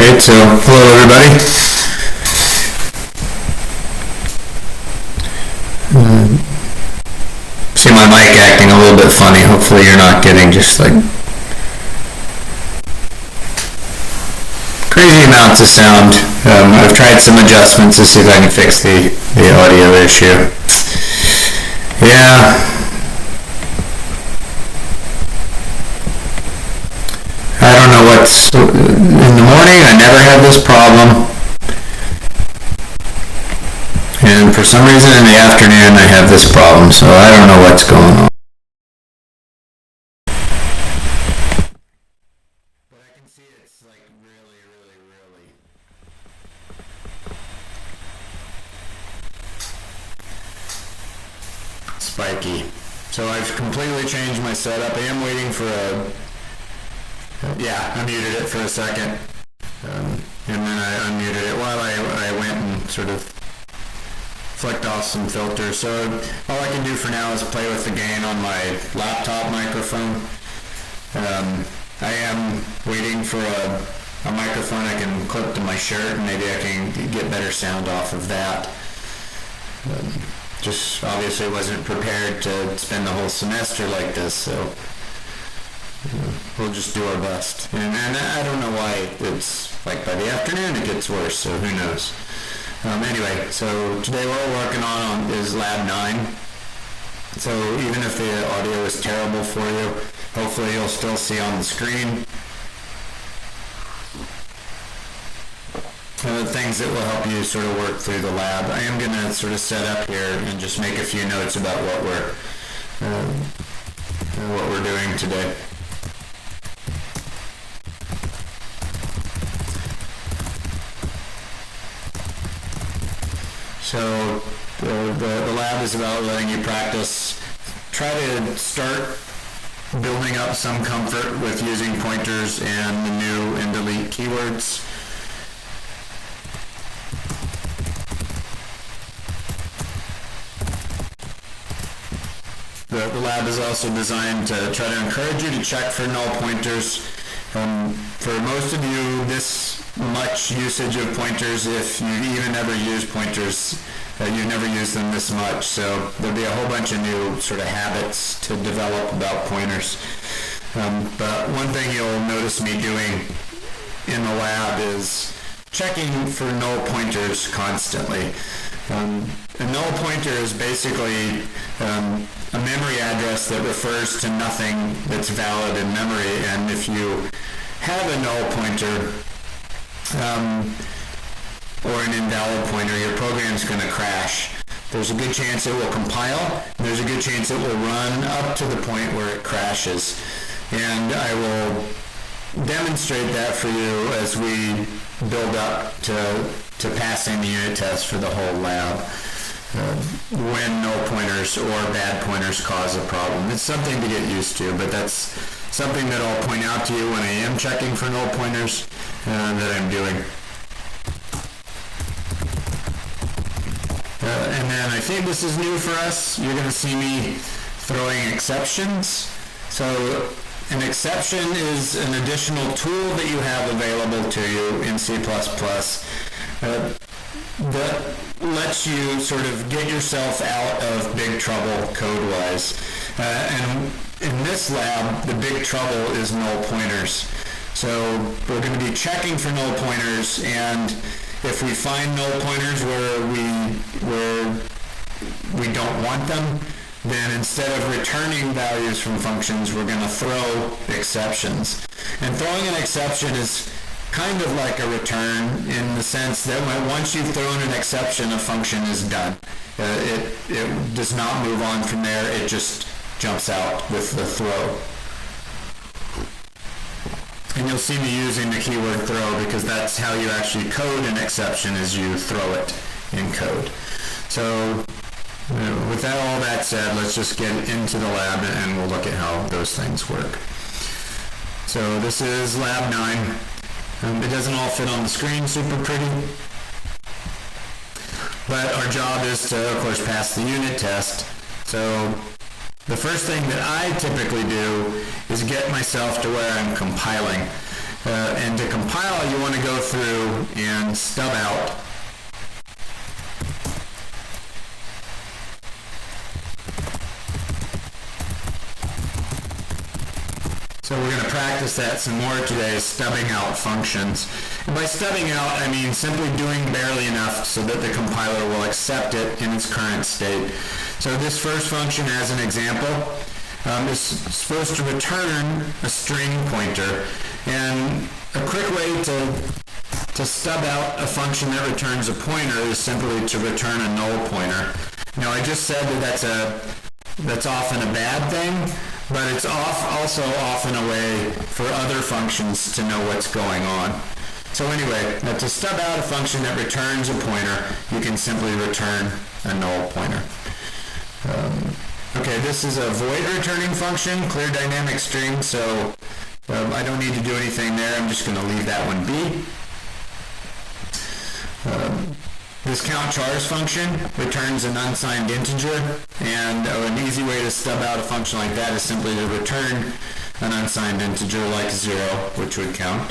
Okay, so hello everybody. See my mic acting a little bit funny. Hopefully you're not getting just like crazy amounts of sound. I've tried some adjustments to see if I can fix the audio issue. Yeah. I don't know what's... In the morning, I never had this problem. And for some reason in the afternoon, I have this problem. So I don't know what's going on. But I can see it's like really spiky. So I've completely changed my setup. I am waiting for a... Yeah, I muted it for a second, and then I unmuted it while I went and sort of flicked off some filters. So all I can do for now is play with the gain on my laptop microphone. I am waiting for a microphone I can clip to my shirt, and maybe I can get better sound off of that. Just obviously wasn't prepared to spend the whole semester like this, so we'll just do our best. And I don't know why it's like by the afternoon it gets worse, so who knows. Anyway, so today what we're working on is Lab 9. So even if the audio is terrible for you, hopefully you'll still see on the screen things that will help you sort of work through the lab. I am going to sort of set up here and just make a few notes about what we're doing today. So the lab is about letting you practice, try to start building up some comfort with using pointers and the new and delete keywords. The lab is also designed to try to encourage you to check for null pointers. For most of you, this much usage of pointers, if you even never use pointers, you never use them this much. So there'll be a whole bunch of new sort of habits to develop about pointers. But one thing you'll notice me doing in the lab is checking for null pointers constantly. A null pointer is basically a memory address that refers to nothing that's valid in memory, and if you have a null pointer or an invalid pointer, your program's going to crash. There's a good chance it will compile, and there's a good chance it will run up to the point where it crashes. And I will demonstrate that for you as we build up to passing the unit test for the whole lab. When null pointers or bad pointers cause a problem. It's something to get used to, but that's something that I'll point out to you when I am checking for null pointers that I'm doing. And then I think this is new for us. You're going to see me throwing exceptions. So an exception is an additional tool that you have available to you in C++. That lets you sort of get yourself out of big trouble code-wise. And in this lab, the big trouble is null pointers. So we're going to be checking for null pointers, and if we find null pointers where we don't want them, then instead of returning values from functions, we're going to throw exceptions. And throwing an exception is kind of like a return in the sense that once you've thrown an exception, a function is done. It does not move on from there. It just jumps out with the throw. And you'll see me using the keyword throw because that's how you actually code an exception, is you throw it in code. So with all that said, let's just get into the lab and we'll look at how those things work. So this is Lab 9. It doesn't all fit on the screen super pretty, but our job is to, of course, pass the unit test. So the first thing that I typically do is get myself to where I'm compiling. And to compile, you want to go through and stub out so we're going to practice that some more today, stubbing out functions. And by stubbing out, I mean simply doing barely enough so that the compiler will accept it in its current state. So this first function, as an example, is supposed to return a string pointer. And a quick way to stub out a function that returns a pointer is simply to return a null pointer. Now, I just said that that's often a bad thing, but it's also often a way for other functions to know what's going on. So anyway, to stub out a function that returns a pointer, you can simply return a null pointer. Okay, this is a void returning function, clear dynamic string, so I don't need to do anything there. I'm just going to leave that one be. This count chars function returns an unsigned integer, and an easy way to stub out a function like that is simply to return an unsigned integer like 0, which would count.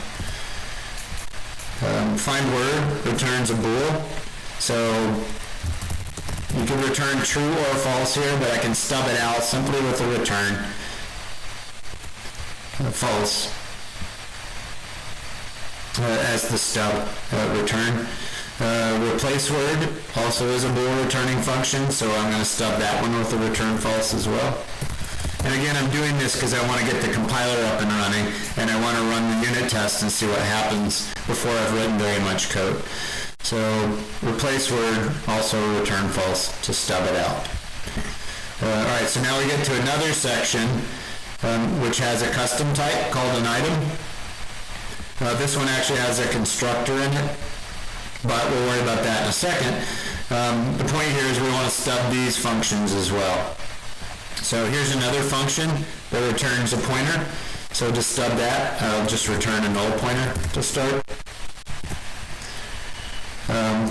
Find word returns a bool, so you can return true or false here, but I can stub it out simply with a return false as the stub return. Replace word also is a bool returning function, so I'm going to stub that one with a return false as well. And again, I'm doing this because I want to get the compiler up and running, and I want to run the unit test and see what happens before I've written very much code. So replace word, also return false to stub it out. Alright, so now we get to another section which has a custom type called an item. This one actually has a constructor in it, but we'll worry about that in a second. The point here is we want to stub these functions as well. So here's another function that returns a pointer. So to stub that, I'll just return a null pointer to start.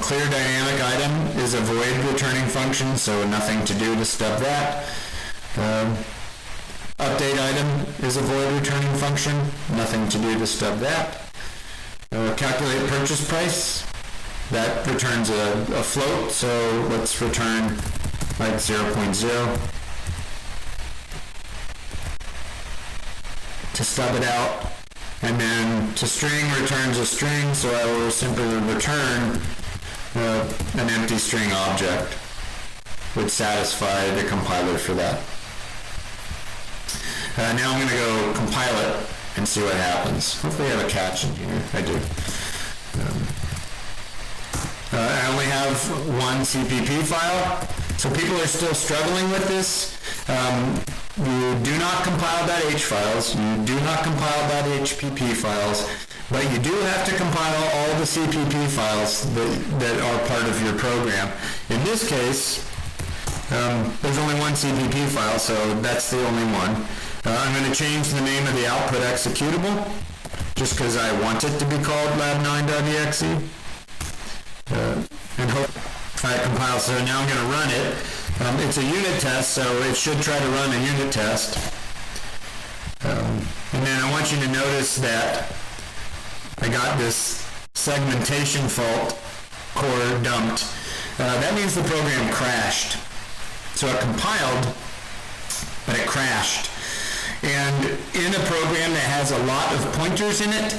Clear dynamic item is a void returning function, so nothing to do to stub that. Update item is a void returning function, nothing to do to stub that. Calculate purchase price, that returns a float, so let's return like 0.0. To stub it out, and then to string returns a string, so I will simply return an empty string object, would satisfy the compiler for that. Now I'm going to go compile it and see what happens. Hopefully I have a catch in here. I do. I only have one CPP file, so people are still struggling with this. You do not compile .h files, you do not compile .hpp files, but you do have to compile all the CPP files that are part of your program. In this case, there's only one CPP file, so that's the only one. I'm going to change the name of the output executable, just because I want it to be called lab9.exe. And hope I compile. So now I'm going to run it. It's a unit test, so it should try to run a unit test. And then I want you to notice that I got this segmentation fault core dumped. That means the program crashed. So it compiled, but it crashed. And in a program that has a lot of pointers in it,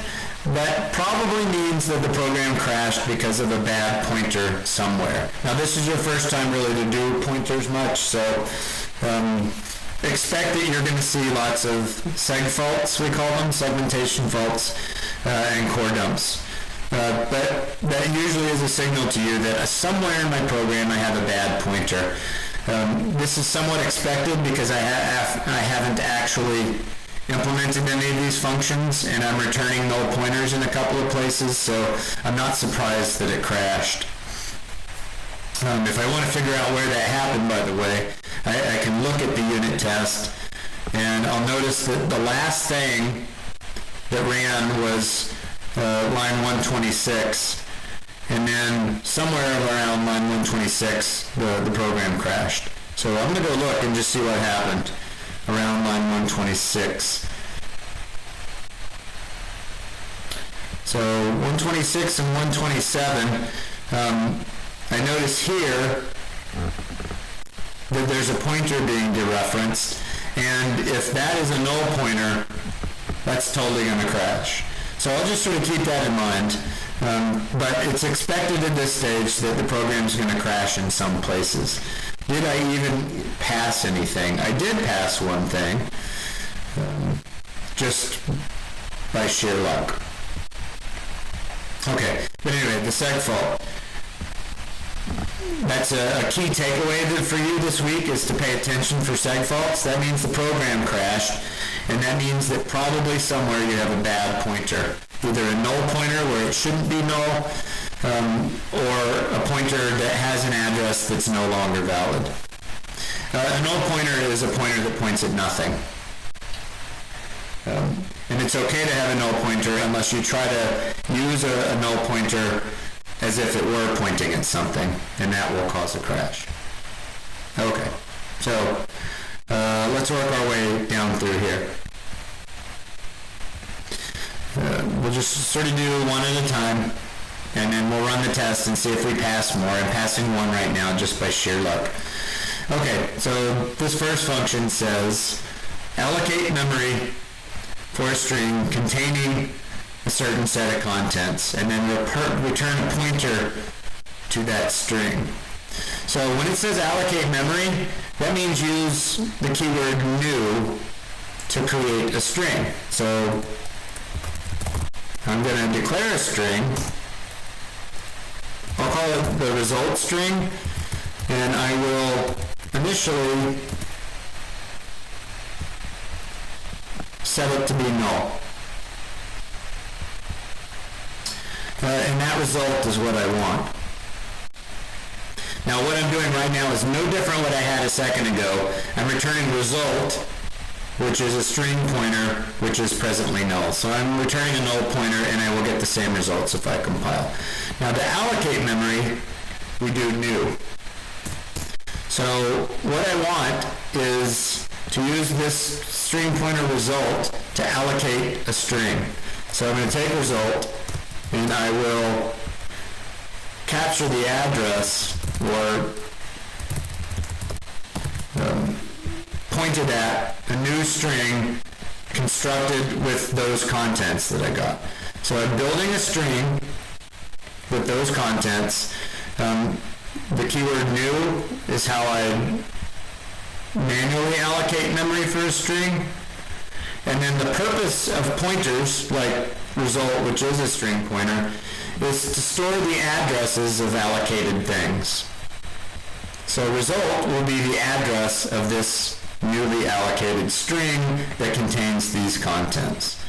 that probably means that the program crashed because of a bad pointer somewhere. Now this is your first time really to do pointers much, so expect that you're going to see lots of seg faults, we call them, segmentation faults, and core dumps. But that usually is a signal to you that somewhere in my program I have a bad pointer. This is somewhat expected because I haven't actually implemented any of these functions, and I'm returning null pointers in a couple of places, so I'm not surprised that it crashed. If I want to figure out where that happened, by the way, I can look at the unit test, and I'll notice that the last thing that ran was line 126, and then somewhere around line 126, the program crashed. So I'm going to go look and just see what happened around line 126. So 126 and 127, I notice here that there's a pointer being dereferenced, and if that is a null pointer, that's totally going to crash. So I'll just sort of keep that in mind. But it's expected at this stage that the program's going to crash in some places. Did I even pass anything? I did pass one thing, just by sheer luck. Okay, but anyway, the seg fault. That's a key takeaway for you this week, is to pay attention for seg faults. That means the program crashed, and that means that probably somewhere you have a bad pointer. Either a null pointer where it shouldn't be null, or a pointer that has an address that's no longer valid. A null pointer is a pointer that points at nothing. And it's okay to have a null pointer unless you try to use a null pointer as if it were pointing at something, and that will cause a crash. Okay, so let's work our way down through here. We'll just sort of do one at a time, and then we'll run the test and see if we pass more. I'm passing one right now just by sheer luck. Okay, so this first function says allocate memory for a string containing a certain set of contents, and then return a pointer to that string. So when it says allocate memory, that means use the keyword new to create a string. So I'm going to declare a string. I'll call it the result string, and I will initially set it to be null. And that result is what I want. Now what I'm doing right now is no different what I had a second ago. I'm returning result, which is a string pointer, which is presently null. So I'm returning a null pointer, and I will get the same results if I compile. Now to allocate memory, we do new. So what I want is to use this string pointer result to allocate a string. So I'm going to take result, and I will capture the address, or pointed at a new string constructed with those contents that I got. So I'm building a string with those contents. The keyword new is how I manually allocate memory for a string. And then the purpose of pointers, like result, which is a string pointer, is to store the addresses of allocated things. So result will be the address of this newly allocated string that contains these contents.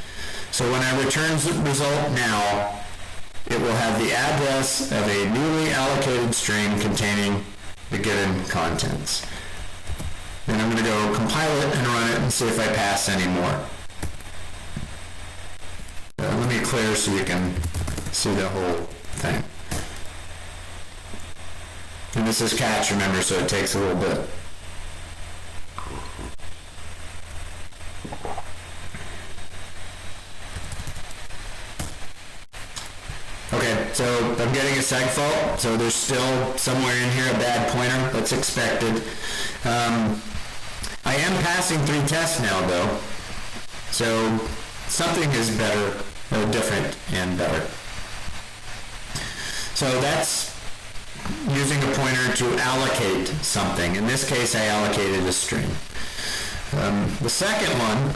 So when I return result now, it will have the address of a newly allocated string containing the given contents. Then I'm going to go compile it and run it and see if I pass any more. Let me clear so you can see the whole thing. And this is catch, remember, so it takes a little bit. Okay, so I'm getting a seg fault, so there's still somewhere in here a bad pointer. That's expected. I am passing 3 tests now, though, so something is better, or different and better. So that's using a pointer to allocate something. In this case, I allocated a string. The second one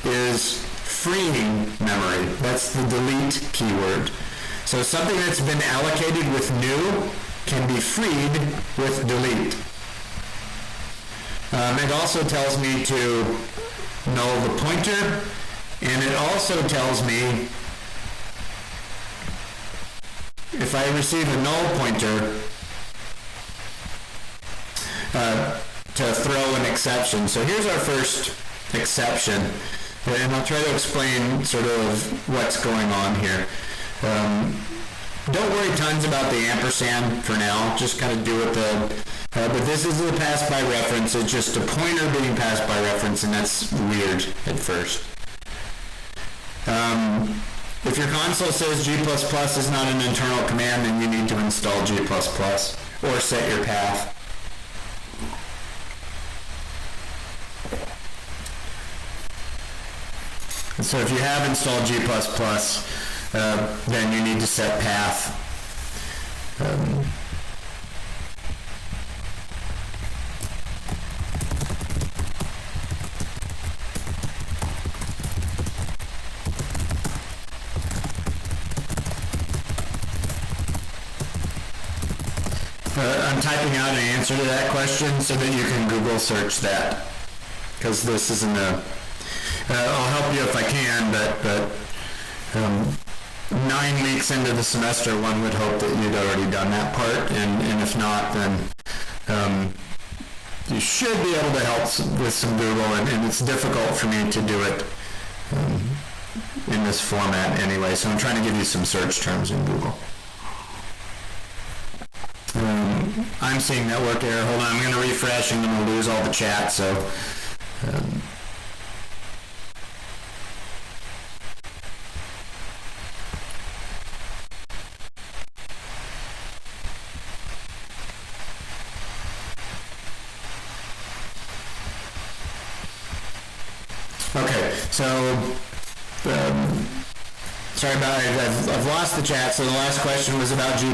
is freeing memory. That's the delete keyword. So something that's been allocated with new can be freed with delete. It also tells me to null the pointer, and it also tells me if I receive a null pointer to throw an exception. So here's our first exception, and I'll try to explain sort of what's going on here. Don't worry tons about the ampersand for now, just kind of do what but this is the pass by reference. It's just a pointer being passed by reference, and that's weird at first. If your console says G++ is not an internal command, then you need to install G++ or set your path. And so if you have installed G++, then you need to set path. I'm typing out an answer to that question so that you can Google search that, because this isn't a... I'll help you if I can, but 9 weeks into the semester, one would hope that you'd already done that part, and if not, then you should be able to help with some Google, and it's difficult for me to do it in this format anyway, so I'm trying to give you some search terms in Google. I'm seeing network error. Hold on, I'm going to refresh and I'm going to lose all the chat, so... Okay, so sorry about it. I've lost the chat. So the last question was about G++.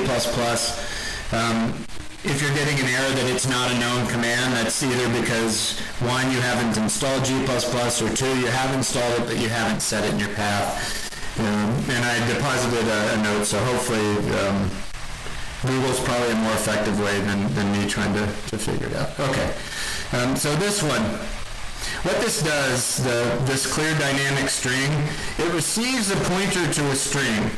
If you're getting an error that it's not a known command, that's either because, one, you haven't installed G++, or two, you have installed it, but you haven't set it in your path. And I deposited a note, so hopefully Google's probably a more effective way than me trying to figure it out. Okay, so this one. What this does, this clear dynamic string, it receives a pointer to a string.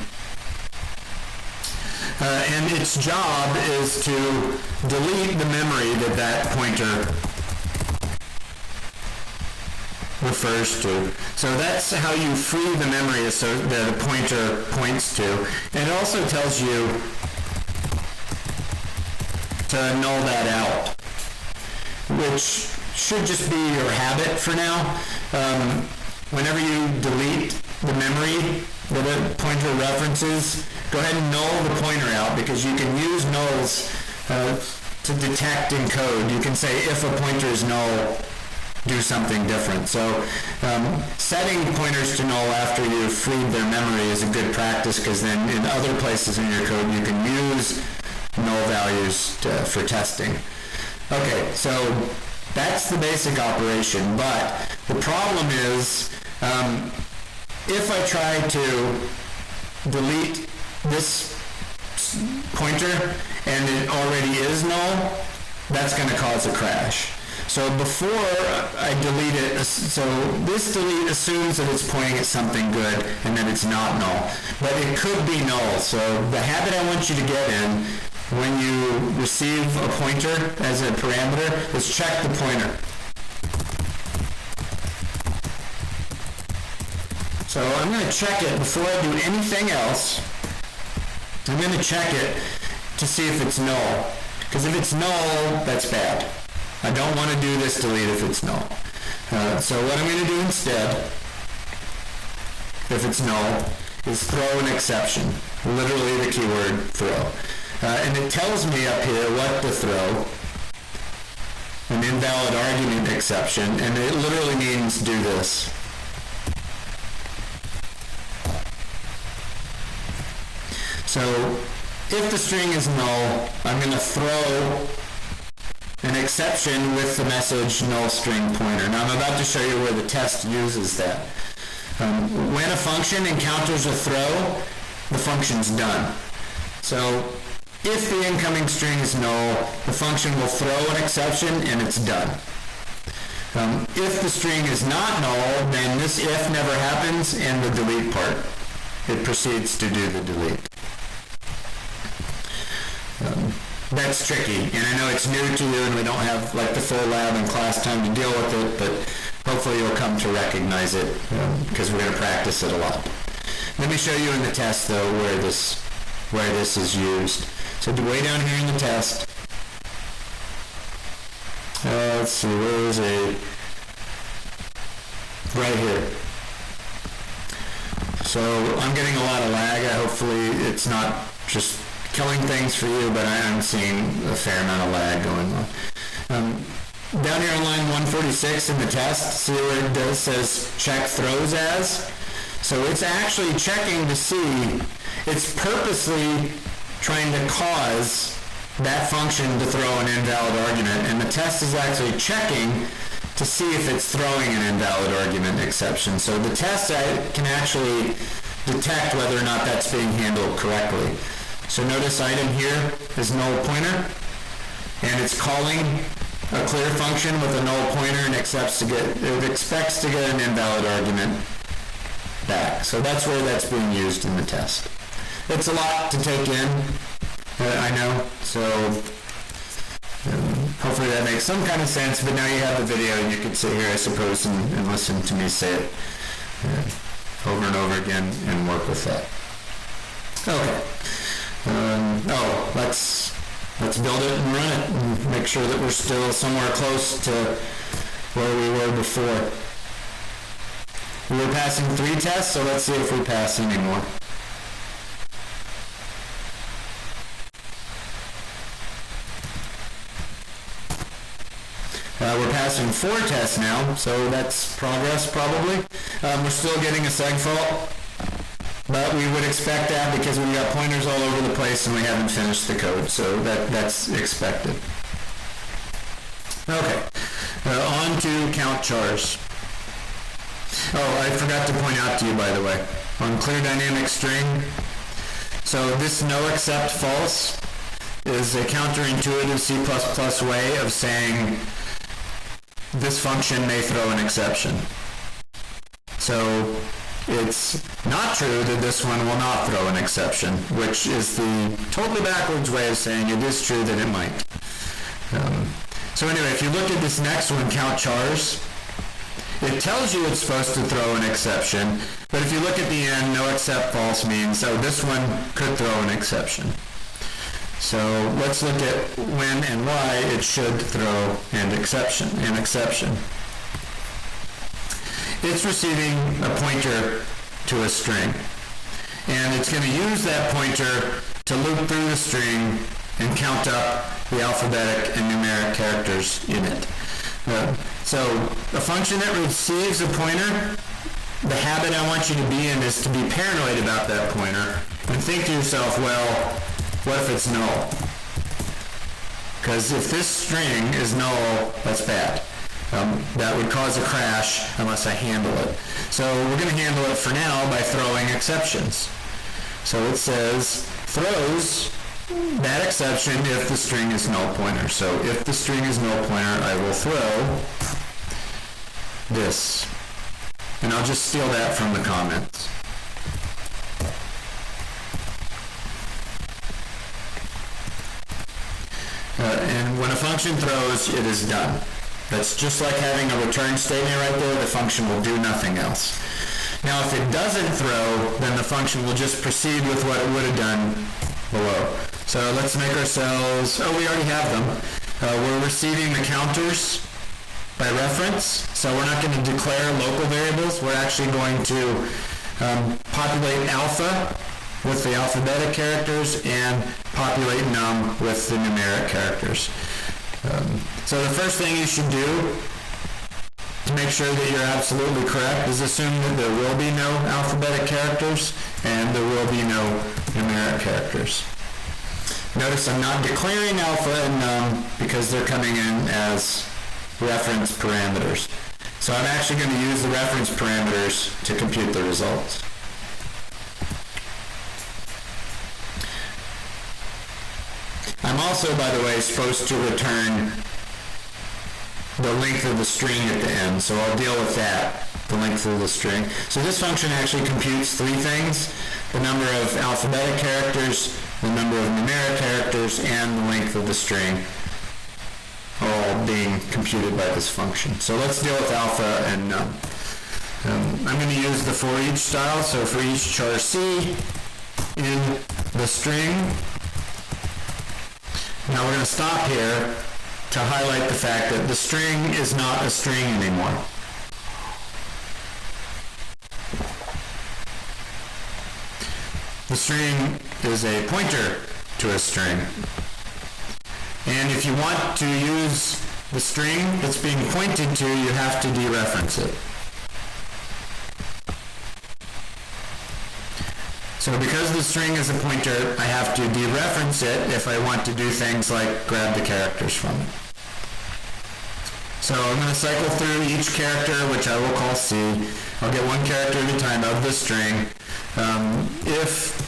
And its job is to delete the memory that pointer refers to. So that's how you free the memory that a pointer points to. And it also tells you to null that out, which should just be your habit for now. Whenever you delete the memory that a pointer references, go ahead and null the pointer out, because you can use nulls to detect in code. You can say if a pointer is null, do something different. So setting pointers to null after you've freed their memory is a good practice, because then in other places in your code you can use null values for testing. Okay, so that's the basic operation, but the problem is if I try to delete this pointer and it already is null, that's going to cause a crash. So before I delete it, so this delete assumes that it's pointing at something good and that it's not null, but it could be null. So the habit I want you to get in when you receive a pointer as a parameter is check the pointer. So I'm going to check it before I do anything else. I'm going to check it to see if it's null. Because if it's null, that's bad. I don't want to do this delete if it's null. So what I'm going to do instead, if it's null, is throw an exception. Literally the keyword throw. And it tells me up here what to throw. An invalid argument exception. And it literally means do this. So if the string is null, I'm going to throw an exception with the message null string pointer. Now I'm about to show you where the test uses that. When a function encounters a throw, the function's done. So if the incoming string is null, the function will throw an exception and it's done. If the string is not null, then this if never happens and the delete part. It proceeds to do the delete. That's tricky, and I know it's new to you and we don't have like the full lab and class time to deal with it, but hopefully you'll come to recognize it because we're going to practice it a lot. Let me show you in the test though where this is used. So way down here in the test, let's see, where is it? Right here. So I'm getting a lot of lag. Hopefully it's not just killing things for you, but I am seeing a fair amount of lag going on. Down here on line 146 in the test, see where it says check throws as? So it's actually checking to see, it's purposely trying to cause that function to throw an invalid argument, and the test is actually checking to see if it's throwing an invalid argument exception. So the test can actually detect whether or not that's being handled correctly. So notice item here is null pointer, and it's calling a clear function with a null pointer and it expects to get an invalid argument back. So that's where that's being used in the test. It's a lot to take in, I know, so hopefully that makes some kind of sense, but now you have the video and you can sit here, I suppose, and listen to me say it over and over again and work with that. Okay. Let's build it and run it and make sure that we're still somewhere close to where we were before. We were passing 3 tests, so let's see if we pass any more. We're passing 4 tests now, so that's progress probably. We're still getting a seg fault, but we would expect that because we've got pointers all over the place and we haven't finished the code, so that's expected. Okay, on to count chars. Oh, I forgot to point out to you, by the way, on clear dynamic string, so this no except false is a counterintuitive C++ way of saying this function may throw an exception. So it's not true that this one will not throw an exception, which is the totally backwards way of saying it is true that it might. So anyway, if you look at this next one, count chars, it tells you it's supposed to throw an exception, but if you look at the end, no except false means, oh, this one could throw an exception. So let's look at when and why it should throw an exception. It's receiving a pointer to a string, and it's going to use that pointer to loop through the string and count up the alphabetic and numeric characters in it. So a function that receives a pointer, the habit I want you to be in is to be paranoid about that pointer and think to yourself, well, what if it's null? Because if this string is null, that's bad. That would cause a crash unless I handle it. So we're going to handle it for now by throwing exceptions. So it says throws that exception if the string is null pointer. So if the string is null pointer, I will throw this. And I'll just steal that from the comments. And when a function throws, it is done. That's just like having a return statement right there. The function will do nothing else. Now, if it doesn't throw, then the function will just proceed with what it would have done below. So let's make ourselves, we already have them. We're receiving the counters by reference. So we're not going to declare local variables. We're actually going to populate alpha with the alphabetic characters and populate num with the numeric characters. So the first thing you should do to make sure that you're absolutely correct is assume that there will be no alphabetic characters and there will be no numeric characters. Notice I'm not declaring alpha and num because they're coming in as reference parameters. So I'm actually going to use the reference parameters to compute the results. I'm also, by the way, supposed to return the length of the string at the end, so I'll deal with that, the length of the string. So this function actually computes 3 things: the number of alphabetic characters, the number of numeric characters, and the length of the string, all being computed by this function. So let's deal with alpha and num. I'm going to use the for each style, so for each char C in the string. Now we're going to stop here to highlight the fact that the string is not a string anymore. string is a pointer to a string. And if you want to use the string that's being pointed to, you have to dereference it. So because the string is a pointer, I have to dereference it if I want to do things like grab the characters from it. So I'm going to cycle through each character, which I will call C. I'll get one character at a time of the string. If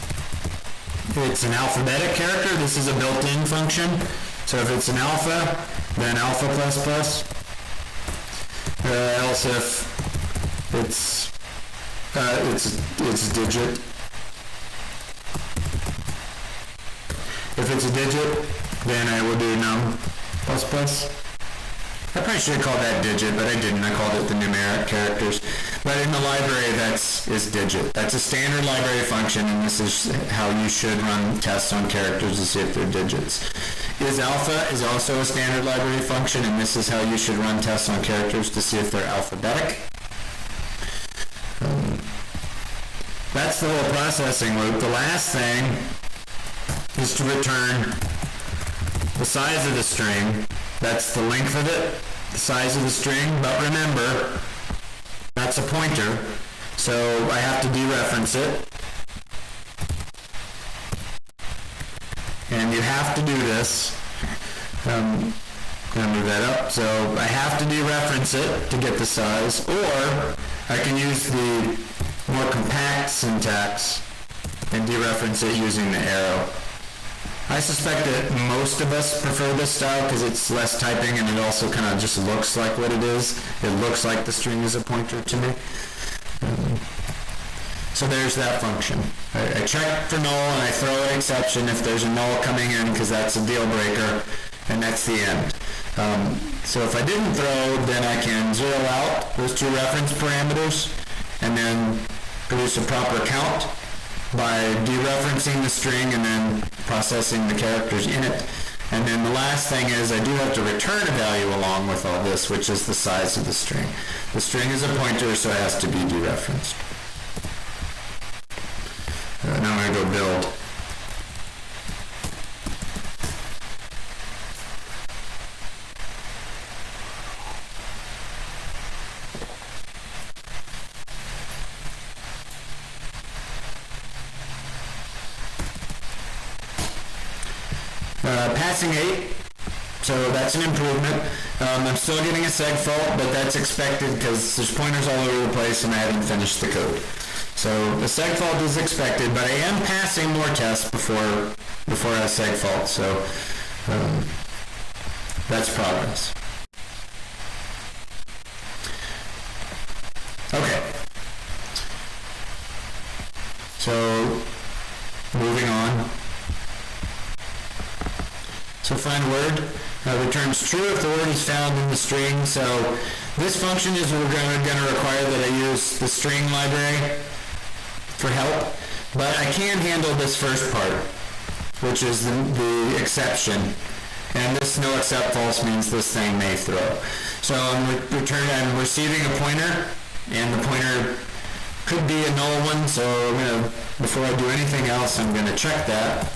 it's an alphabetic character, this is a built-in function. So if it's an alpha, then alpha plus plus. Else if it's a digit. If it's a digit, then I will do num plus plus. I probably should have called that digit, but I didn't. I called it the numeric characters. But in the library, is digit. That's a standard library function, and this is how you should run tests on characters to see if they're digits. Is alpha is also a standard library function, and this is how you should run tests on characters to see if they're alphabetic. That's the whole processing loop. The last thing is to return the size of the string. That's the length of it, the size of the string, but remember, that's a pointer, so I have to dereference it. And you have to do this. I'm going to move that up. So I have to dereference it to get the size, or I can use the more compact syntax and dereference it using the arrow. I suspect that most of us prefer this style because it's less typing and it also kind of just looks like what it is. It looks like the string is a pointer to me. So there's that function. I check for null and I throw an exception if there's a null coming in because that's a deal breaker, and that's the end. So if I didn't throw, then I can zero out those two reference parameters and then produce a proper count by dereferencing the string and then processing the characters in it. And then the last thing is I do have to return a value along with all this, which is the size of the string. The string is a pointer, so it has to be dereferenced. Now I'm going to go build. Passing 8, so that's an improvement. I'm still getting a seg fault, but that's expected because there's pointers all over the place and I haven't finished the code. So the seg fault is expected, but I am passing more tests before I seg fault, so that's progress. Okay. So moving on. So find word returns true if the word is found in the string. So this function is we're going to require that I use the string library for help, but I can handle this first part, which is the exception. And this no except false means this thing may throw. So I'm receiving a pointer, and the pointer could be a null one. So before I do anything else, I'm going to check that.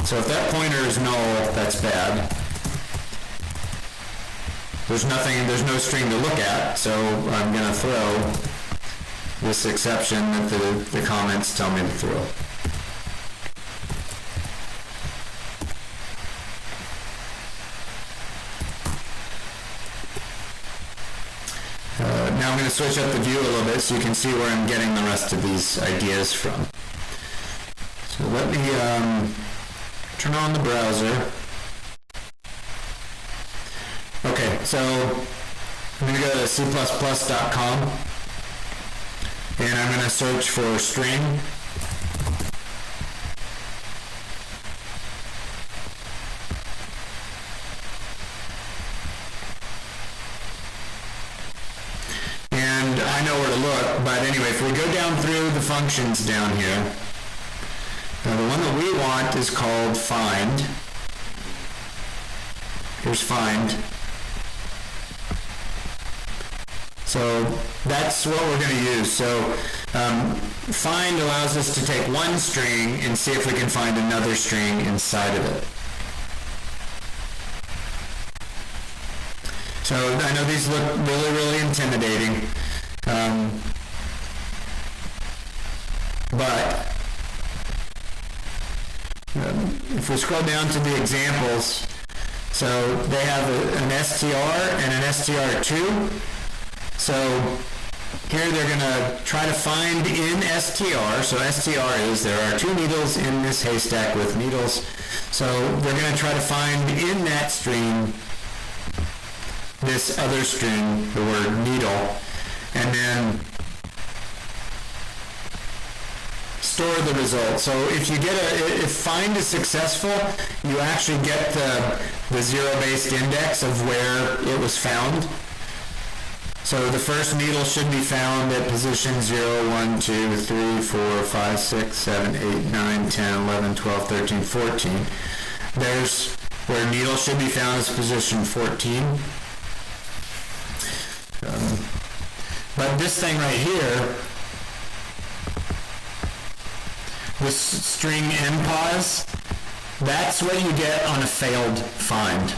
So if that pointer is null, that's bad. There's no string to look at, so I'm going to throw this exception that the comments tell me to throw. Now I'm going to switch up the view a little bit so you can see where I'm getting the rest of these ideas from. So let me turn on the browser. Okay, so I'm going to go to c++.com and I'm going to search for string. And I know where to look, but anyway, if we go down through the functions down here, now the one that we want is called find. Here's find. So that's what we're going to use. So Find allows us to take one string and see if we can find another string inside of it. So I know these look really, really intimidating, but if we scroll down to the examples, so they have an str and an str2. So here they're going to try to find in str, so str is there are two needles in this haystack with needles. So they're going to try to find in that string this other string, the word needle, and then store the result. So if you get if find is successful, you actually get the zero-based index of where it was found. So the first needle should be found at position 0, 1, 2, 3, 4, 5, 6, 7, 8, 9, 10, 11, 12, 13, 14. There's where needle should be found is position 14. But this thing right here, this string npos, that's what you get on a failed find.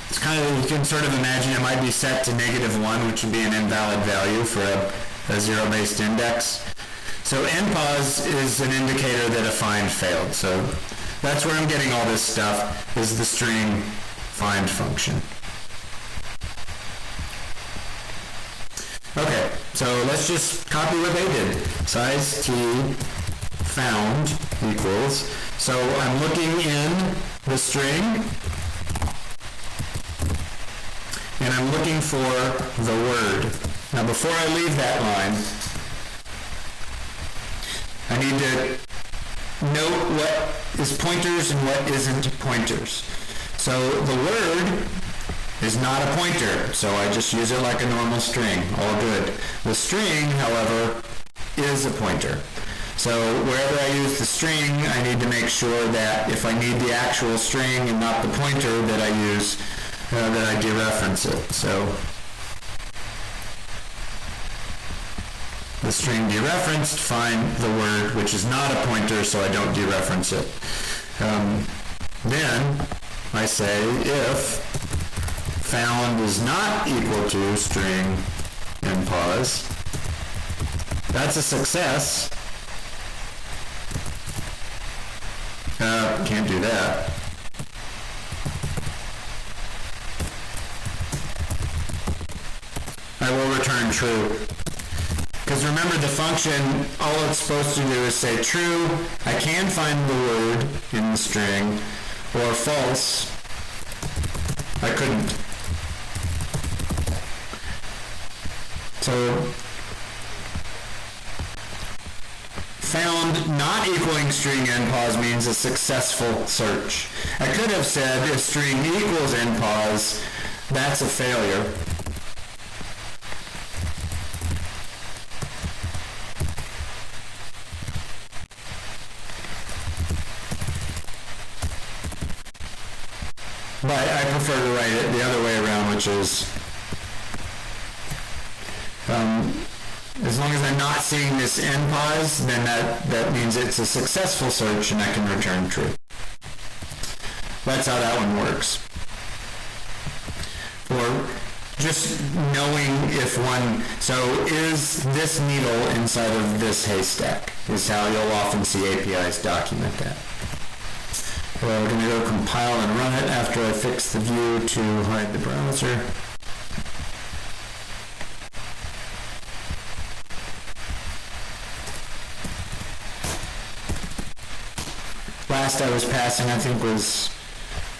It's kind of, you can sort of imagine it might be set to -1, which would be an invalid value for a zero-based index. So npos is an indicator that a find failed. So that's where I'm getting all this stuff, is the string find function. Okay, so let's just copy what they did. Size t found equals, so I'm looking in the string, and I'm looking for the word. Now before I leave that line, I need to note what is pointers and what isn't pointers. So the word is not a pointer, so I just use it like a normal string, all good. The string, however, is a pointer. So wherever I use the string, I need to make sure that if I need the actual string and not the pointer, that I use, that I dereference it. So the string dereferenced, find the word, which is not a pointer, so I don't dereference it. Then I say if found is not equal to string npos, that's a success. Can't do that. I will return true. Because remember, the function, all it's supposed to do is say true, I can find the word in the string, or false, I couldn't. So found not equaling string npos means a successful search. I could have said if string equals npos, that's a failure. But I prefer to write it the other way around, which is as long as I'm not seeing this npos, then that means it's a successful search and I can return true. That's how that one works. Or just knowing if one, so is this needle inside of this haystack, is how you'll often see APIs document that. We're going to go compile and run it after I fix the view to hide the browser. Last I was passing, I think, was,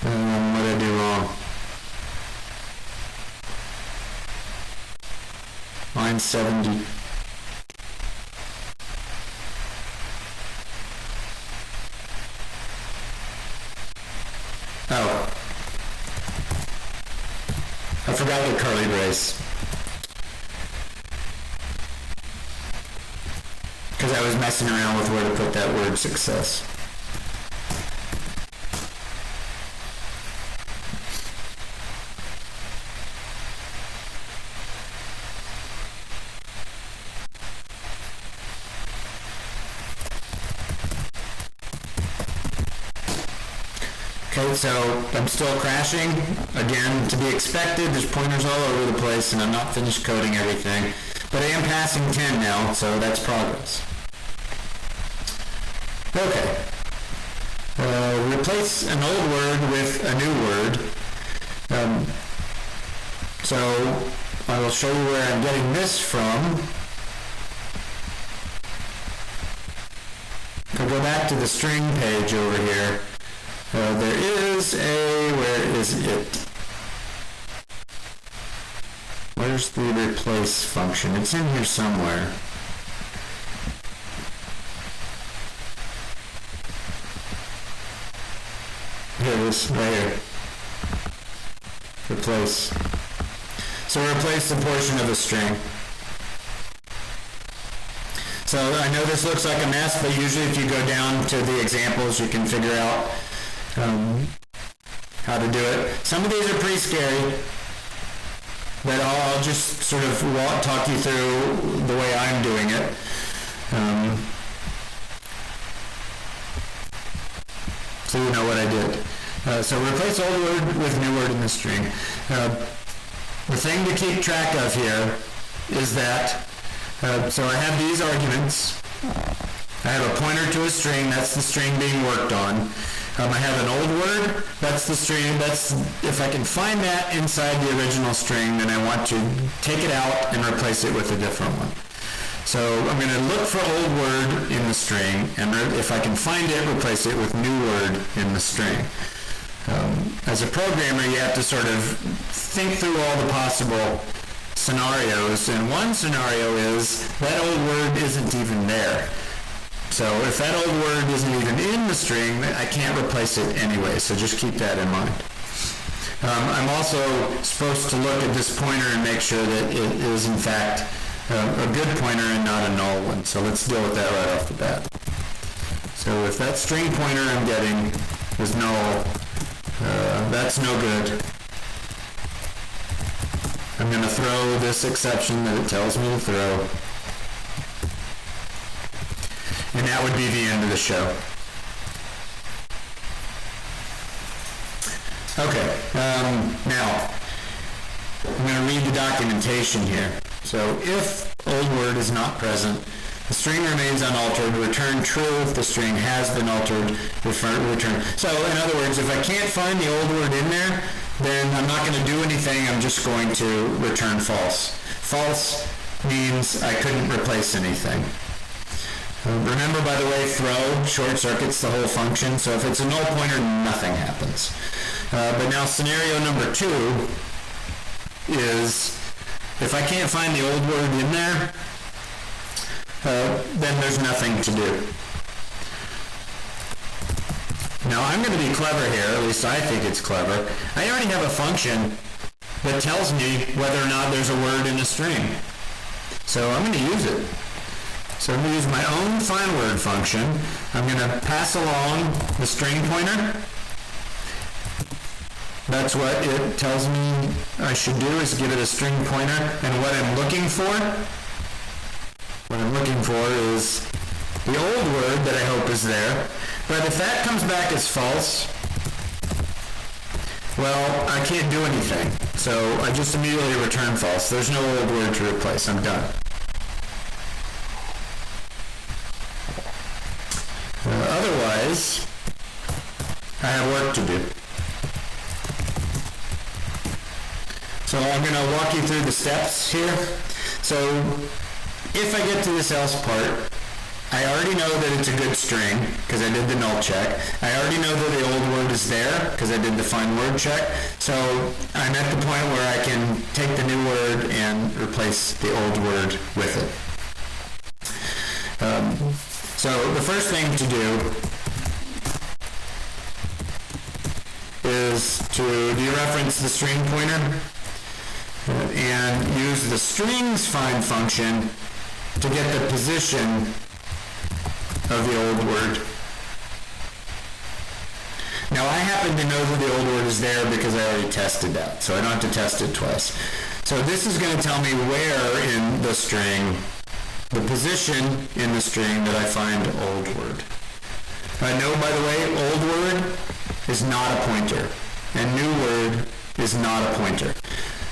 what did I do wrong? Line 70. Oh. I forgot the curly brace. Because I was messing around with where to put that word success. right? So I'm still crashing. Again, to be expected, there's pointers all over the place, and I'm not finished coding everything. But I am passing 10 now, so that's progress. Okay. Replace an old word with a new word. So I will show you where I'm getting this from. I'll go back to the string page over here. There is where is it? Where's the replace function? It's in here somewhere. Here it is, right here. Replace. So replace the portion of a string. So I know this looks like a mess, but usually if you go down to the examples, you can figure out how to do it. Some of these are pretty scary, but I'll just sort of talk you through the way I'm doing it. So you know what I did. So replace old word with new word in the string. The thing to keep track of here is that, so I have these arguments. I have a pointer to a string, that's the string being worked on. I have an old word, that's the string, if I can find that inside the original string, then I want to take it out and replace it with a different one. So I'm going to look for old word in the string, and if I can find it, replace it with new word in the string. As a programmer, you have to sort of think through all the possible scenarios, and one scenario is that old word isn't even there. So if that old word isn't even in the string, I can't replace it anyway, so just keep that in mind. I'm also supposed to look at this pointer and make sure that it is in fact a good pointer and not a null one, so let's deal with that right off the bat. So if that string pointer I'm getting is null, that's no good. I'm going to throw this exception that it tells me to throw. And that would be the end of the show. Okay, now, I'm going to read the documentation here. So, if old word is not present, the string remains unaltered. Return true if the string has been altered. Return. So, in other words, if I can't find the old word in there, then I'm not going to do anything. I'm just going to return false. False means I couldn't replace anything. Remember, by the way, throw short circuits the whole function, so if it's a null pointer, nothing happens. But now scenario number 2 is, if I can't find the old word in there, then there's nothing to do. Now I'm going to be clever here, at least I think it's clever. I already have a function that tells me whether or not there's a word in a string. So I'm going to use it. So I'm going to use my own find word function. I'm going to pass along the string pointer. That's what it tells me I should do, is give it a string pointer. And what I'm looking for is the old word that I hope is there. But if that comes back as false, well, I can't do anything. So I just immediately return false. There's no old word to replace. I'm done. Otherwise, I have work to do. So I'm going to walk you through the steps here. So if I get to this else part, I already know that it's a good string because I did the null check. I already know that the old word is there because I did the find word check. So I'm at the point where I can take the new word and replace the old word with it. So the first thing to do is to dereference the string pointer and use the strings find function to get the position of the old word. Now I happen to know that the old word is there because I already tested that, so I don't have to test it twice. So this is going to tell me where in the string, the position in the string that I find old word. I know, by the way, old word is not a pointer, and new word is not a pointer.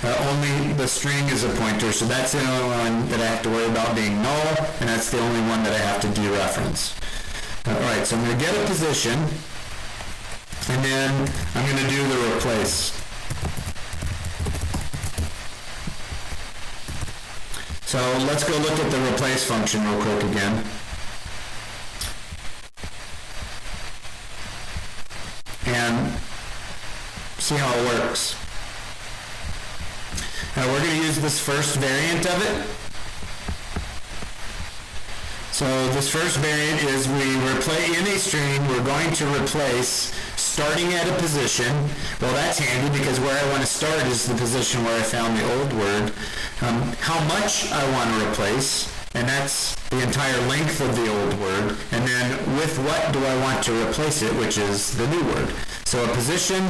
Only the string is a pointer, so that's the only one that I have to worry about being null, and that's the only one that I have to dereference. Alright, so I'm going to get a position, and then I'm going to do the replace. So let's go look at the replace function real quick again. And see how it works. Now we're going to use this first variant of it. So this first variant is in a string, we're going to replace starting at a position. Well, that's handy because where I want to start is the position where I found the old word. How much I want to replace, and that's the entire length of the old word, and then with what do I want to replace it, which is the new word. So a position,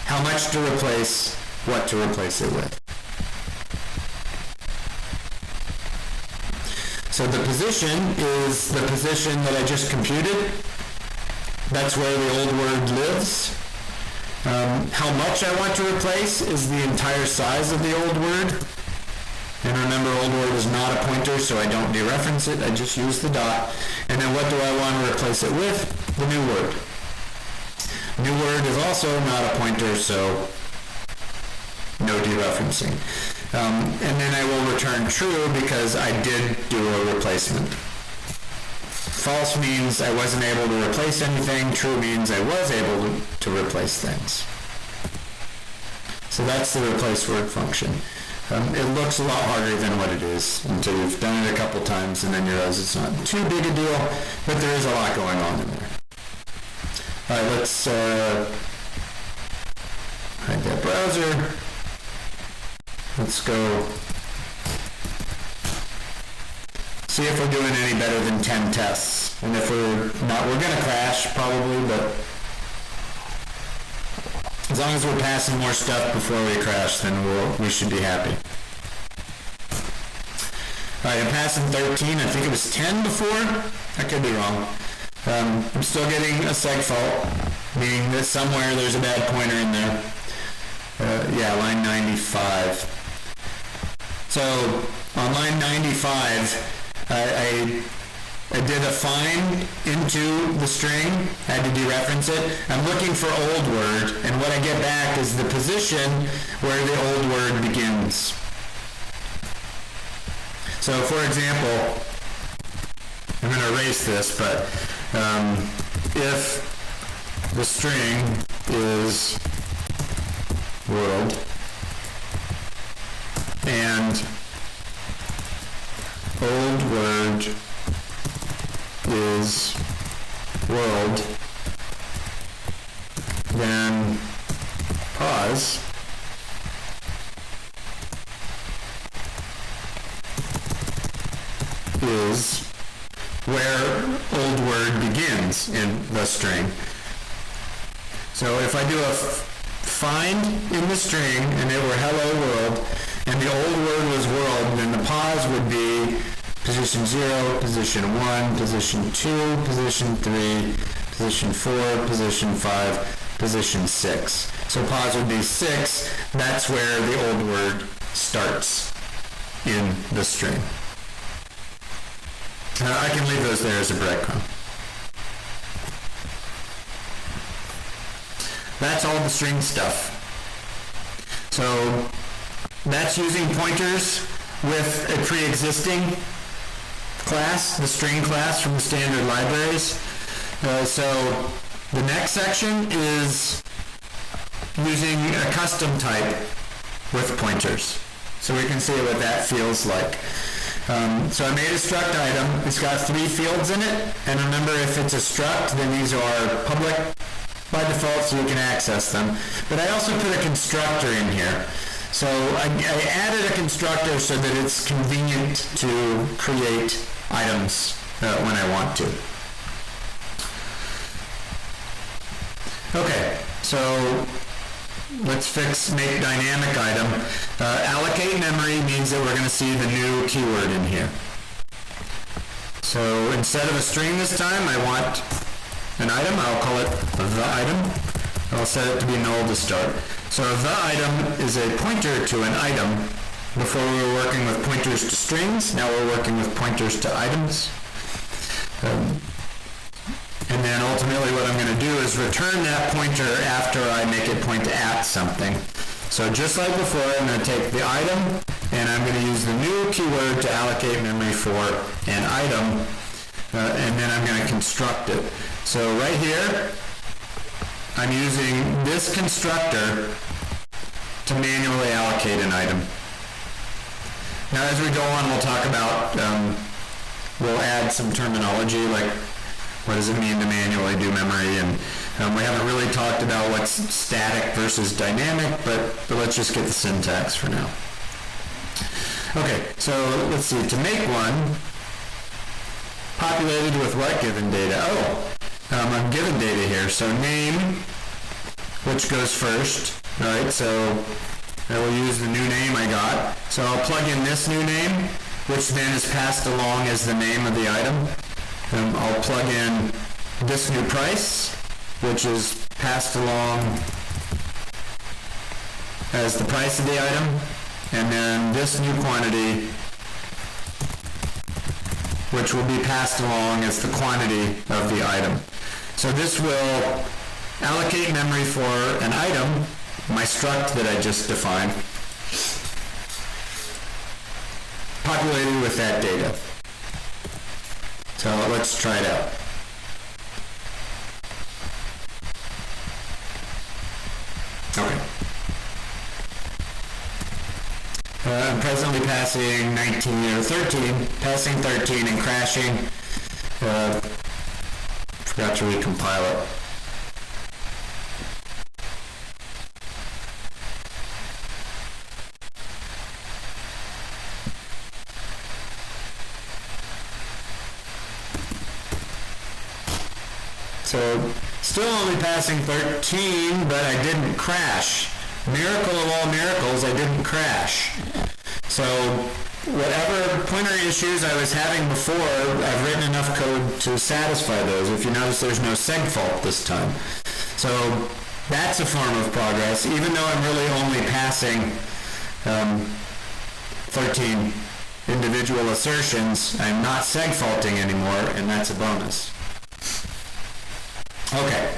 how much to replace, what to replace it with. So the position is the position that I just computed. That's where the old word lives. How much I want to replace is the entire size of the old word. And remember, old word is not a pointer, so I don't dereference it. I just use the dot. And then what do I want to replace it with? The new word. New word is also not a pointer, so no dereferencing. And then I will return true because I did do a replacement. False means I wasn't able to replace anything. True means I was able to replace things. So that's the replace word function. It looks a lot harder than what it is until you've done it a couple times and then you realize it's not too big a deal, but there is a lot going on in there. All right, let's hide that browser. Let's go see if we're doing any better than 10 tests. And if we're not, we're going to crash probably, but as long as we're passing more stuff before we crash, then we should be happy. All right, I'm passing 13. I think it was 10 before. I could be wrong. I'm still getting a seg fault, meaning that somewhere there's a bad pointer in there. Yeah, line 95. So on line 95, I did a find into the string, I had to dereference it. I'm looking for old word, and what I get back is the position where the old word begins. So for example, I'm going to erase this, but if the string is world and old word is world, then pause, is where old word begins in the string. So if I do a find in the string and it were hello world and the old word was world, then the pause would be position 0, position 1, position 2, position 3, position 4, position 5, position 6. So pause would be 6. That's where the old word starts in the string. I can leave those there as a breadcrumb. That's all the string stuff. So that's using pointers with a pre-existing class, the string class from the standard libraries. So the next section is using a custom type with pointers. So we can see what that feels like. So I made a struct item. It's got 3 fields in it. And remember, if it's a struct, then these are public by default, so you can access them. But I also put a constructor in here. So I added a constructor so that it's convenient to create items when I want to. Okay, so let's make dynamic item. Allocate memory means that we're going to see the new keyword in here. So instead of a string this time, I want an item. I'll call it the item. I'll set it to be null to start. So the item is a pointer to an item. Before we were working with pointers to strings, now we're working with pointers to items. And then ultimately what I'm going to do is return that pointer after I make it point at something. So just like before, I'm going to take the item and I'm going to use the new keyword to allocate memory for an item, and then I'm going to construct it. So right here, I'm using this constructor to manually allocate an item. Now as we go on, we'll talk about, we'll add some terminology like what does it mean to manually do memory, and we haven't really talked about what's static versus dynamic, but let's just get the syntax for now. Okay, so let's see, to make one, populated with what given data? I'm given data here, so name, which goes first, right? So I will use the new name I got. So I'll plug in this new name, which then is passed along as the name of the item. I'll plug in this new price, which is passed along as the price of the item, and then this new quantity, which will be passed along as the quantity of the item. So this will allocate memory for an item, my struct that I just defined, populated with that data. So let's try it out. Okay. I'm presently passing 19 or 13, passing 13 and crashing. Forgot to recompile it. So, still only passing 13, but I didn't crash. Miracle of all miracles, I didn't crash. So, whatever pointer issues I was having before, I've written enough code to satisfy those. If you notice, there's no seg fault this time. So, that's a form of progress, even though I'm really only passing 13 individual assertions. I'm not seg faulting anymore, and that's a bonus. Okay,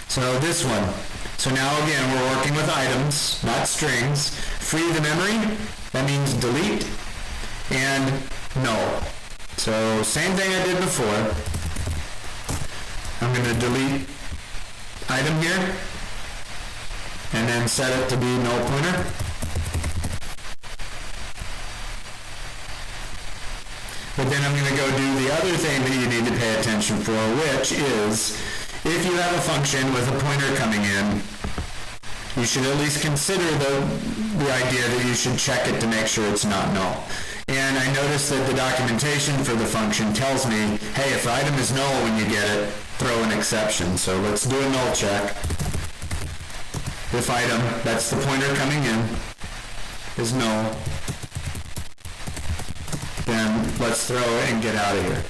so this one. So now again, we're working with items, not strings. Free the memory, that means delete, and null. So same thing I did before. I'm going to delete item here, and then set it to be null pointer. But then I'm going to go do the other thing that you need to pay attention for, which is if you have a function with a pointer coming in, you should at least consider the idea that you should check it to make sure it's not null. And I noticed that the documentation for the function tells me, hey, if item is null when you get it, throw an exception. So let's do a null check. If item, that's the pointer coming in, is null, then let's throw it and get out of here.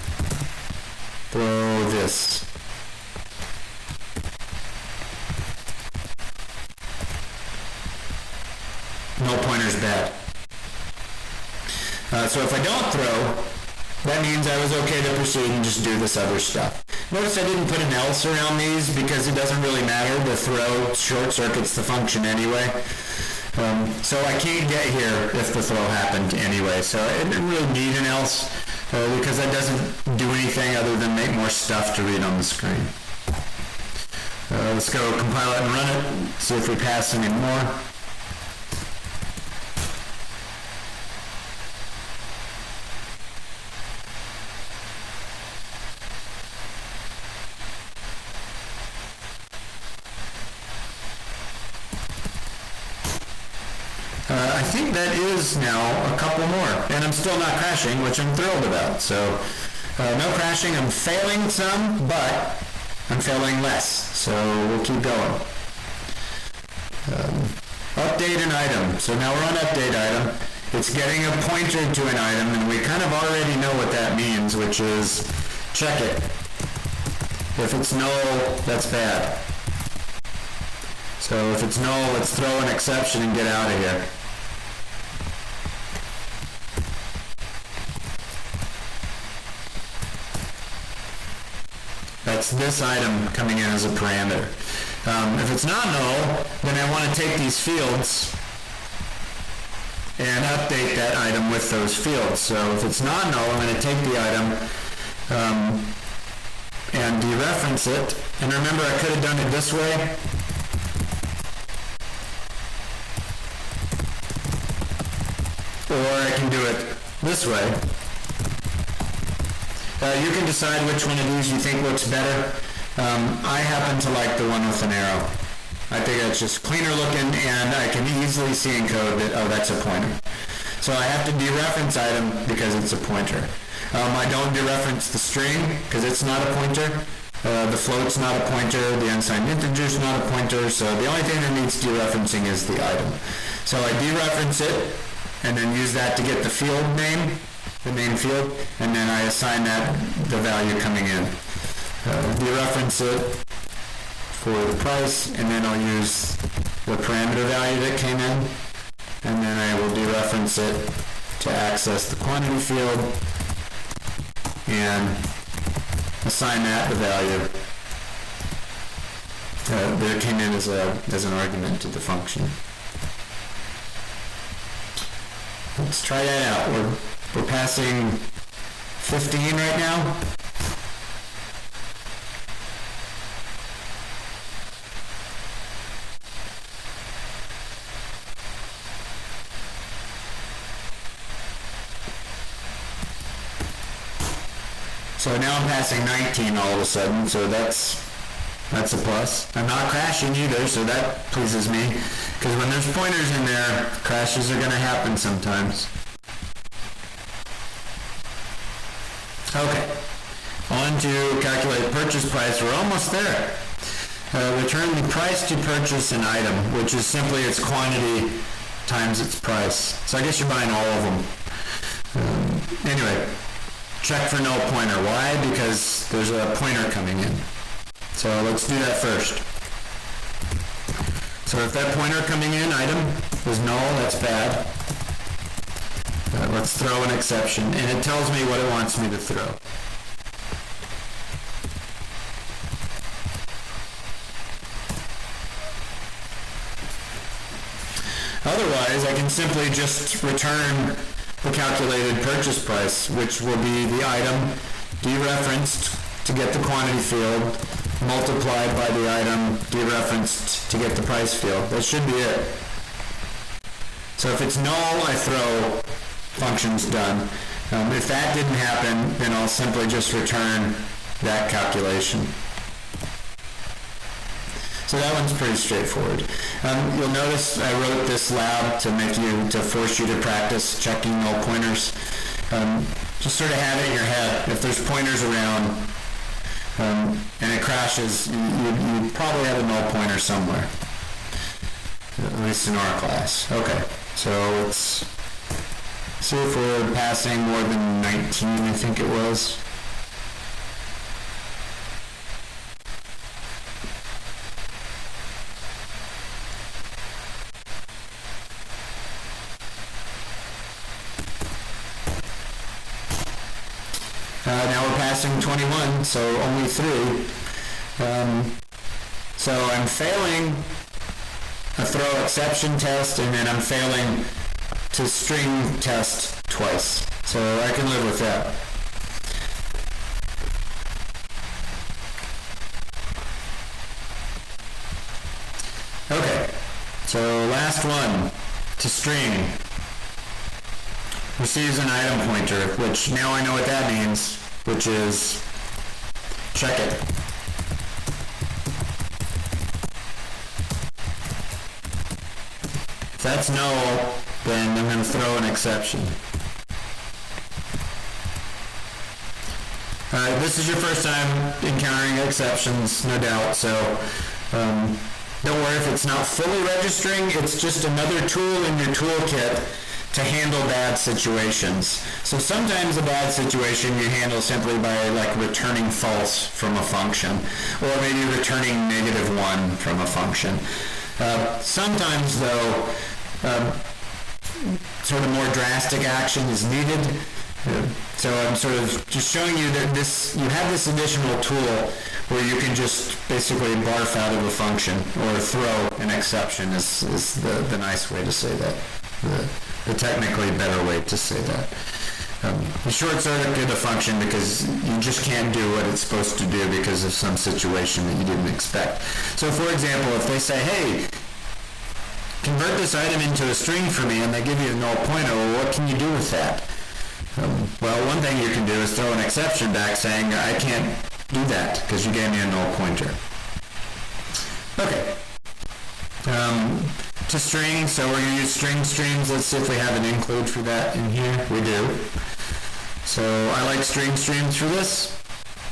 Throw this. Null pointer's bad. So if I don't throw, that means I was okay to proceed and just do this other stuff. Notice I didn't put an else around these because it doesn't really matter. The throw short circuits the function anyway. So I can't get here if the throw happened anyway. So I didn't really need an else because that doesn't do anything other than make more stuff to read on the screen. Let's go compile it and run it, see if we pass any more. I think that is now a couple more, and I'm still not crashing, which I'm thrilled about. So, no crashing. I'm failing some, but I'm failing less. So we'll keep going. Update an item. So now we're on update item. It's getting a pointer to an item, and we kind of already know what that means, which is check it. If it's null, that's bad. So if it's null, let's throw an exception and get out of here. That's this item coming in as a parameter. If it's not null, then I want to take these fields and update that item with those fields. So if it's not null, I'm going to take the item and dereference it. And remember, I could have done it this way. Or I can do it this way. You can decide which one of these you think looks better. I happen to like the one with an arrow. I think it's just cleaner looking, and I can easily see in code that, oh, that's a pointer. So I have to dereference item because it's a pointer. I don't dereference the string because it's not a pointer. The float's not a pointer. The unsigned integer's not a pointer. So the only thing that needs dereferencing is the item. So I dereference it and then use that to get the field name, the name field, and then I assign that the value coming in. Dereference it for the price, and then I'll use the parameter value that came in, and then I will dereference it to access the quantity field and assign that the value that came in as an argument to the function. Let's try that out. We're passing 15 right now. So now I'm passing 19 all of a sudden, so that's a plus. I'm not crashing either, so that pleases me, because when there's pointers in there, crashes are going to happen sometimes. Okay, on to calculate purchase price. We're almost there. Return the price to purchase an item, which is simply its quantity times its price. So I guess you're buying all of them. Anyway. Check for null pointer. Why? Because there's a pointer coming in. So let's do that first. So if that pointer coming in, item, is null, that's bad. Let's throw an exception. And it tells me what it wants me to throw. Otherwise, I can simply just return the calculated purchase price, which will be the item dereferenced to get the quantity field, multiplied by the item dereferenced to get the price field. That should be it. So if it's null, I throw functions done. If that didn't happen, then I'll simply just return that calculation. So that one's pretty straightforward. You'll notice I wrote this lab to force you to practice checking null pointers. Just sort of have it in your head. If there's pointers around and it crashes, you probably have a null pointer somewhere, at least in our class. Okay, so let's see if we're passing more than 19, I think it was. Now we're passing 21, so only 3. So I'm failing a throw exception test, and then I'm failing to string test twice. So I can live with that. Okay, so last one, to string. Receives an item pointer, which now I know what that means, which is check it. If that's null, then I'm going to throw an exception. This is your first time encountering exceptions, no doubt, so don't worry if it's not fully registering. It's just another tool in your toolkit to handle bad situations. So sometimes a bad situation you handle simply by like returning false from a function, or maybe returning -1 from a function. Sometimes though, sort of more drastic action is needed. So I'm sort of just showing you that you have this additional tool where you can just basically barf out of a function, or throw an exception is the nice way to say that. The technically better way to say that. You short circuit a function because you just can't do what it's supposed to do because of some situation that you didn't expect. So for example, if they say, hey, convert this item into a string for me, and they give you a null pointer, well, what can you do with that? Well, one thing you can do is throw an exception back saying, I can't do that because you gave me a null pointer. Okay. To string, so we're going to use string streams. Let's see if we have an include for that in here. We do. So I like string streams for this.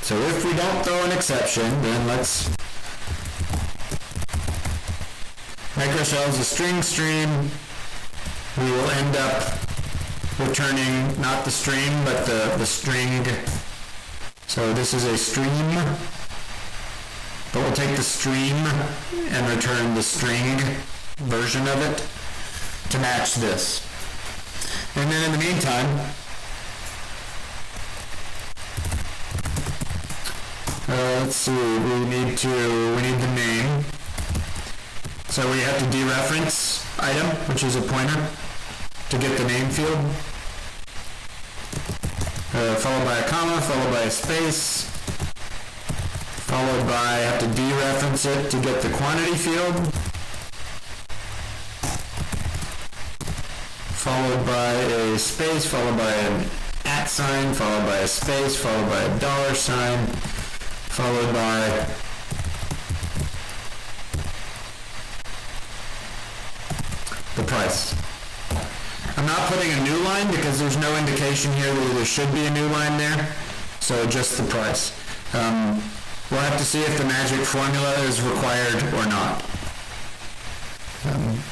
So if we don't throw an exception, then let's make ourselves a string stream. We will end up returning not the stream, but the string. So this is a stream, but we'll take the stream and return the string version of it to match this. And then in the meantime, let's see, we need the name. So we have to dereference item, which is a pointer, to get the name field. Followed by a comma, followed by a space, followed by, I have to dereference it to get the quantity field, followed by a space, followed by an @ sign, followed by a space, followed by a $sign, followed by the price. I'm not putting a new line because there's no indication here that there should be a new line there, so just the price. We'll have to see if the magic formula is required or not.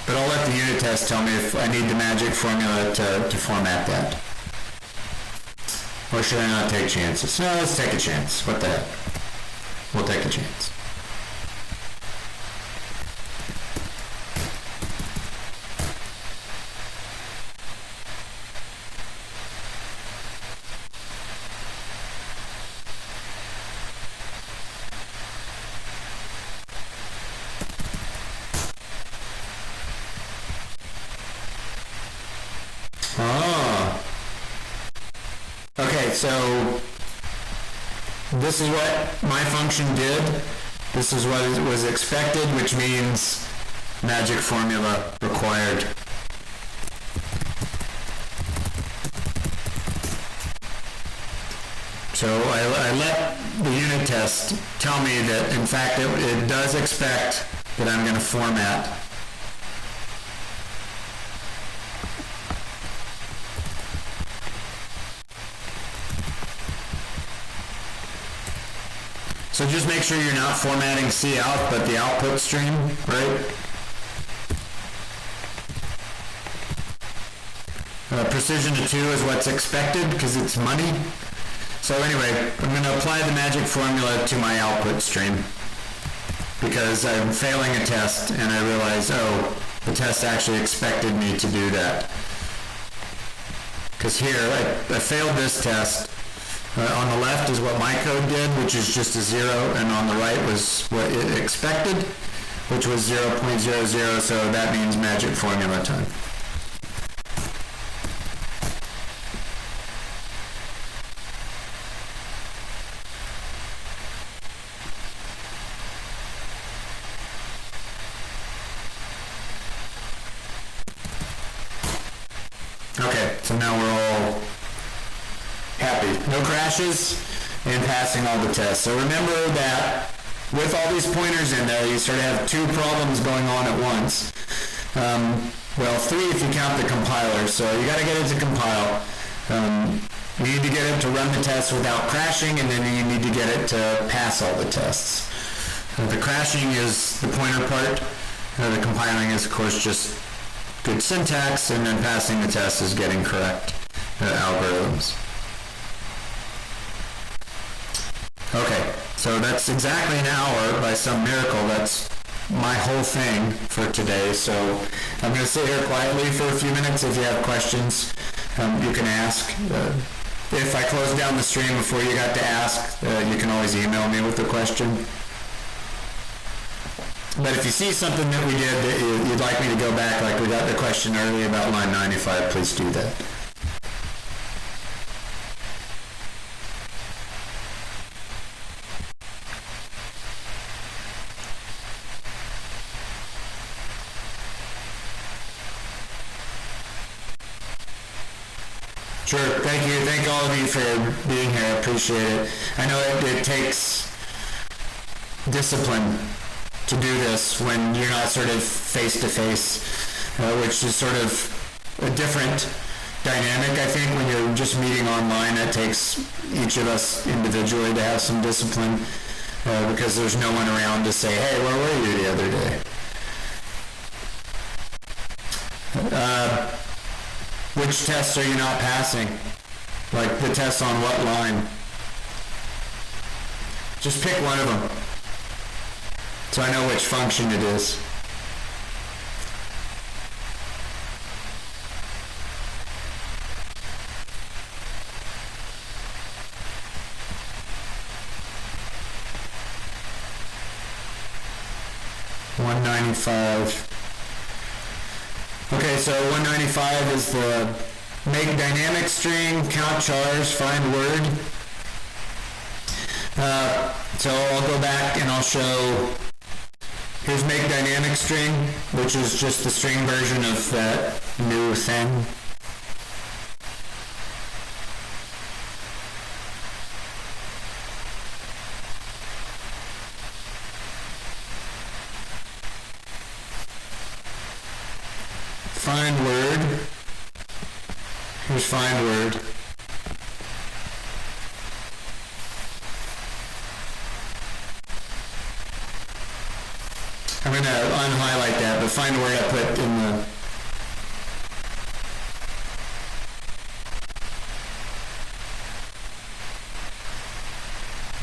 But I'll let the unit test tell me if I need the magic formula to format that. Or should I not take chances? No, let's take a chance. What the heck? We'll take a chance. So this is what my function did. This is what was expected, which means magic formula required. So I let the unit test tell me that, in fact, it does expect that I'm going to format. So just make sure you're not formatting cout, but the output stream, right? Precision to 2 is what's expected because it's money. So anyway, I'm going to apply the magic formula to my output stream because I'm failing a test and I realize, oh, the test actually expected me to do that. Because here, I failed this test. On the left is what my code did, which is just a 0, and on the right was what it expected, which was 0.00, so that means magic formula time. Okay, so now we're all happy. No crashes and passing all the tests. So remember that with all these pointers in there, you sort of have 2 problems going on at once. Well, 3 if you count the compiler. So you got to get it to compile. You need to get it to run the tests without crashing, and then you need to get it to pass all the tests. The crashing is the pointer part. The compiling is, of course, just good syntax, and then passing the test is getting correct algorithms. Okay, so that's exactly an hour by some miracle. That's my whole thing for today. So I'm going to sit here quietly for a few minutes. If you have questions, you can ask. If I close down the stream before you got to ask, you can always email me with the question. But if you see something that we did that you'd like me to go back, like we got the question earlier about line 95, please do that. Sure, thank you. Thank all of you for being here. I appreciate it. I know it takes discipline to do this when you're not sort of face-to-face, which is sort of a different dynamic, I think. When you're just meeting online, it takes each of us individually to have some discipline because there's no one around to say, hey, where were you the other day? Which tests are you not passing? Like the tests on what line? Just pick one of them, so I know which function it is. $195. Okay, so 195 is the make dynamic string, count chars, find word. So I'll go back and I'll show, here's make dynamic string, which is just the string version of that new thing. Find word. Here's find word. I'm going to unhighlight that, but find word I put in the...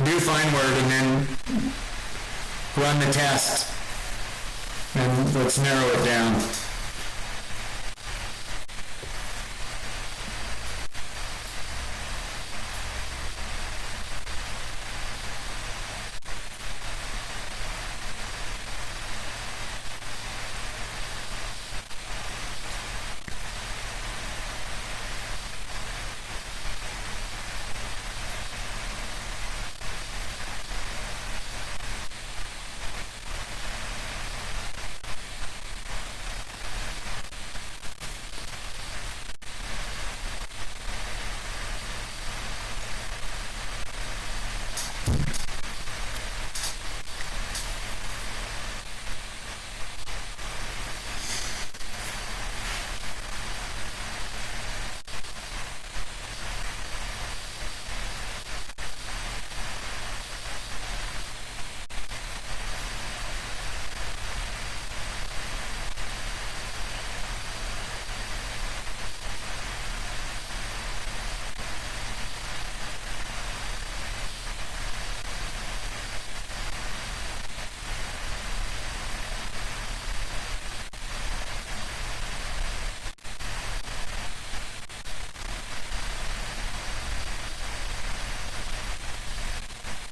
Do find word and then run the test. And let's narrow it down.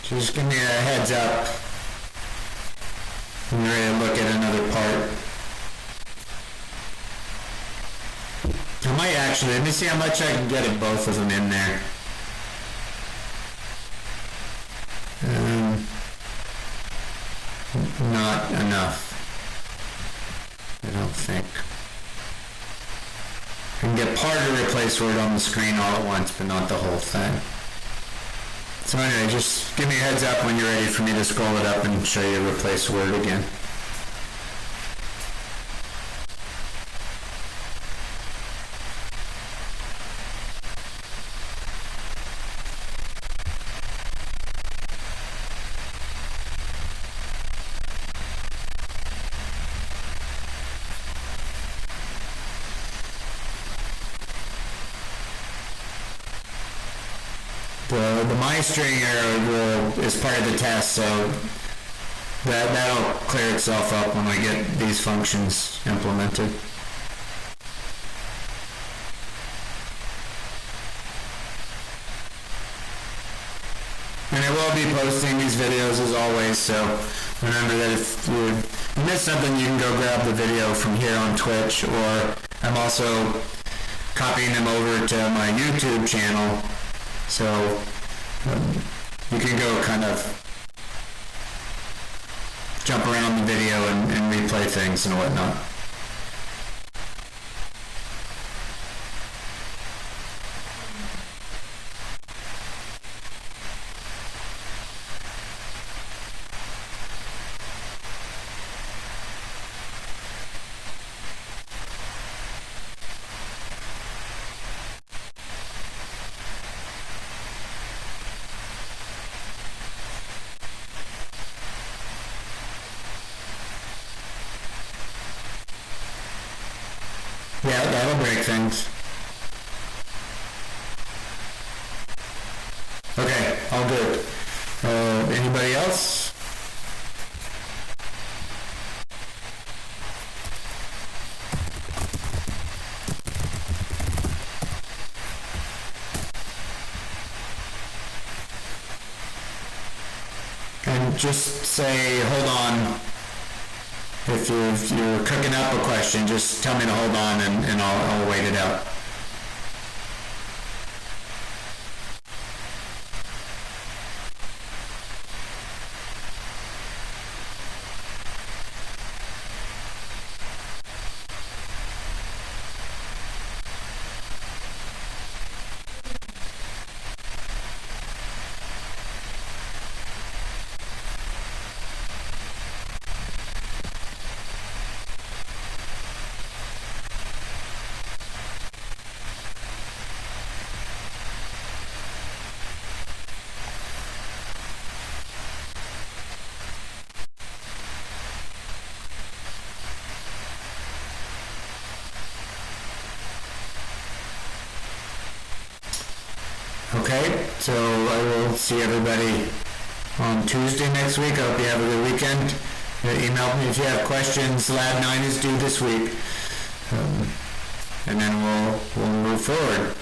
Just give me a heads up when you're ready to look at another part. I might actually, let me see how much I can get of both of them in there. Not enough, I don't think. I can get part of the replace word on the screen all at once, but not the whole thing. So anyway, just give me a heads up when you're ready for me to scroll it up and show you replace word again. the my string error is part of the test, so that'll clear itself up when I get these functions implemented. And I will be posting these videos as always, so remember that if you miss something, you can go grab the video from here on Twitch, or I'm also copying them over to my YouTube channel, so you can go kind of jump around the video and replay things and whatnot. Yeah, that'll break things. Okay, all good. Anybody else? And just say, hold on. If you're cooking up a question, just tell me to hold on and I'll wait it out. Okay, so I will see everybody on Tuesday next week. I hope you have a good weekend. Email me if you have questions. Lab 9 is due this week. And then we'll move forward.